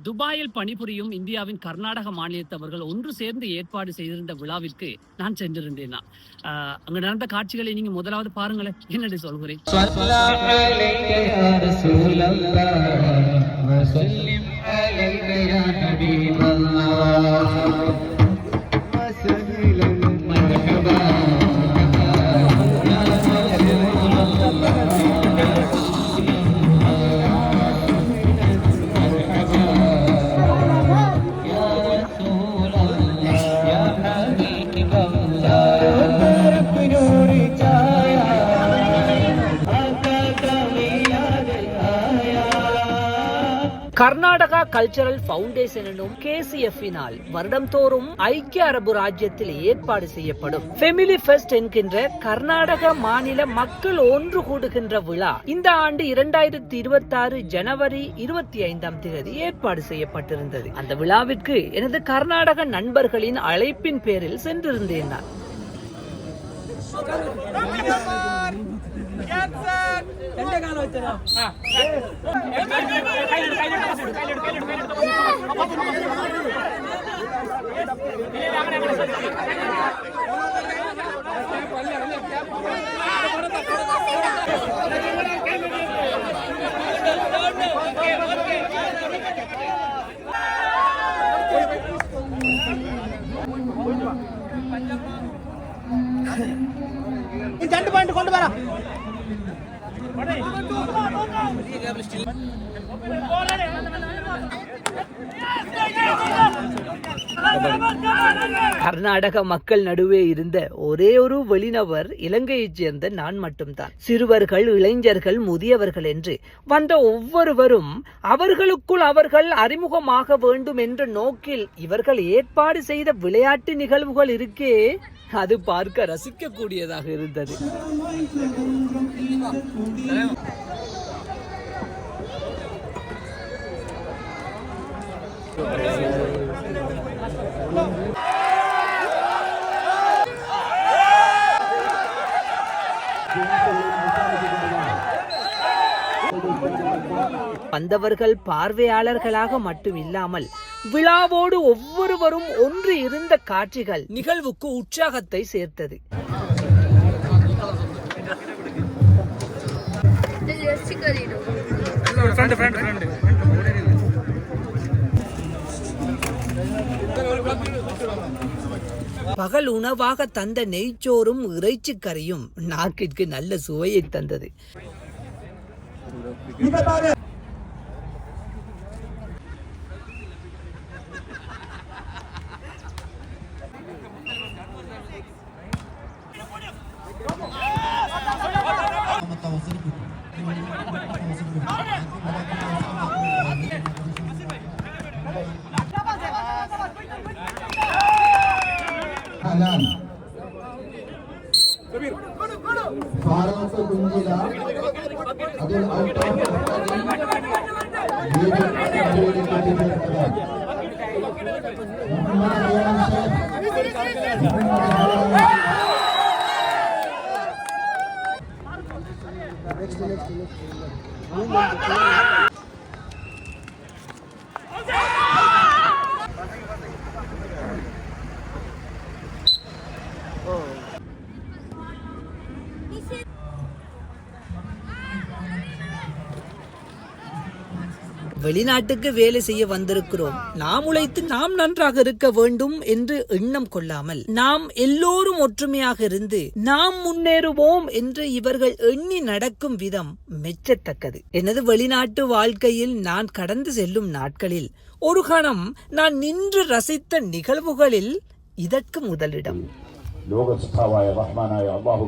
துபாயில் பணிபுரியும் இந்தியாவின் கர்நாடக மாநிலத்தவர்கள் ஒன்று சேர்ந்து ஏற்பாடு செய்திருந்த விழாவிற்கு நான் சென்றிருந்தேன். அங்க நடந்த காட்சிகளை நீங்க முதலாவது பாருங்களேன், என்னடி சொல்கிறேன். கர்நாடகா கல்ச்சரல் பவுண்டேஷன் எனும் KCF-னால் வருடம்தோறும் ஐக்கிய அரபு ராஜ்யத்தில் ஏற்பாடு செய்யப்படும் ஃபெமிலி ஃபெஸ்ட் என்கின்ற கர்நாடக மாநில மக்கள் ஒன்று கூடுகின்ற விழா இந்த ஆண்டு 2026 ஜனவரி 25 ஏற்பாடு செய்யப்பட்டிருந்தது. அந்த விழாவிற்கு எனது கர்நாடக நண்பர்களின் அழைப்பின் பேரில் சென்றிருந்தேன். நான் கொண்டு வர கர்நாடக மக்கள் நடுவே இருந்த ஒரே ஒரு வெளிநபர் இலங்கையைச் சேர்ந்த நான் மட்டும்தான். சிறுவர்கள், இளைஞர்கள், முதியவர்கள் என்று வந்த ஒவ்வொருவரும் அவர்களுக்குள் அவர்கள் அறிமுகமாக வேண்டும் என்ற நோக்கில் இவர்கள் ஏற்பாடு செய்த விளையாட்டு நிகழ்வுகள் இருக்கே, அது பார்க்க ரசிக்க கூடியதாக இருந்தது. வந்தவர்கள் பார்வையாளர்களாக மட்டும் இல்லாமல் விழாவோடு ஒவ்வொருவரும் ஒன்று இருந்த காட்சிகள் நிகழ்வுக்கு உற்சாகத்தை சேர்த்தது. பகல் உணவாக தந்த நெய்ச்சோறும் இறைச்சி கறியும் நாக்கிற்கு நல்ல சுவையை தந்தது. வெளிநாட்டுக்கு வேலை செய்ய வந்திருக்கிறோம், நாம் உழைத்து நாம் நன்றாக இருக்க வேண்டும் என்று எண்ணம் கொள்ளாமல் நாம் எல்லோரும் ஒற்றுமையாக இருந்து நாம் முன்னேறுவோம் என்று இவர்கள் எண்ணி நடக்கும் விதம் மெச்சத்தக்கது. எனது வெளிநாட்டு வாழ்க்கையில் நான் கடந்து செல்லும் நாட்களில் ஒரு கணம் நான் நின்று ரசித்த நிகழ்வுகளில் இதற்கு முதலிடம். லோகஸ்தாவாய ரஹ்மானாய அல்லாஹு